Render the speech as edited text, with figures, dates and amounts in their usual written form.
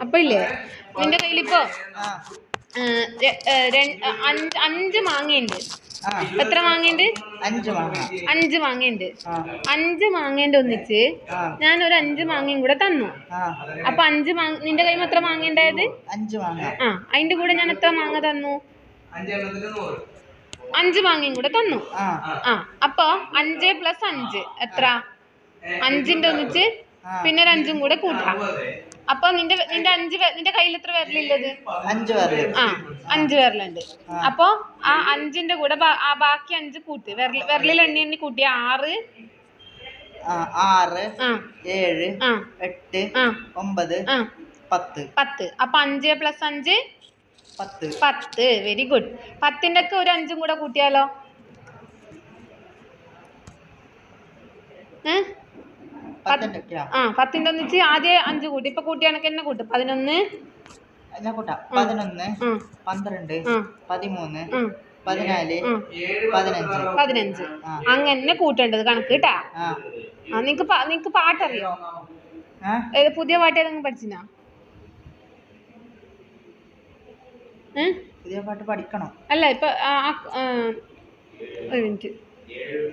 അപ്പൊ ഇല്ലേ നിന്റെ കയ്യിലിപ്പോ 5 മാങ്ങയുണ്ട്. എത്ര മാങ്ങയുണ്ട്? 5 മാങ്ങയുണ്ട്. 5 മാങ്ങേന്റെ ഒന്നിച്ച് ഞാനൊരു 5 മാങ്ങയും കൂടെ തന്നു. അപ്പൊ 5 മാങ്ങ നിന്റെ കയ്യിൽ എത്ര മാങ്ങ ഉണ്ടായത്? 5 മാങ്ങ. അതിന്റെ കൂടെ ഞാൻ എത്ര മാങ്ങ തന്നു? 5 മാങ്ങയും കൂടെ തന്നു. അപ്പൊ 5 + 5 എത്ര? 5ന്റെ ഒന്നിച്ച് പിന്നെ ഒരു 5ഉം കൂടെ കൂട്ടാം. അപ്പൊ നിന്റെ കയ്യിൽ എത്ര വിരലുള്ളത്? 5 വിരല്. 5 വിരലുണ്ട്. അപ്പൊ ആ 5ന്റെ കൂടെ ബാക്കി 5 കൂട്ട്. വിരലിൽ എണ്ണി കൂട്ടി 6 6 7 8 9 10. അപ്പൊ 5 + 5 10. Very good. 10ന്റെ ഒക്കെ ഒരു 5ഉം കൂടെ കൂട്ടിയാലോ? 10ന്റെ ഒന്നിച്ച് ആദ്യം 5 കൂട്ടി. ഇപ്പൊ കൂട്ടി കണക്ക് തന്നെ കൂട്ടും. 11 11 12 13 14 15. അങ്ങനെ കൂട്ടേണ്ടത് കണക്ക് കേട്ടാ. നിങ്ങക്ക് പാട്ടറിയോ? പുതിയ പാട്ട് ഏതെങ്കിലും പഠിച്ചിനാ? പുതിയ പാട്ട് പഠിക്കണം. അല്ല ഇപ്പൊ ഒരു മിനിറ്റ്.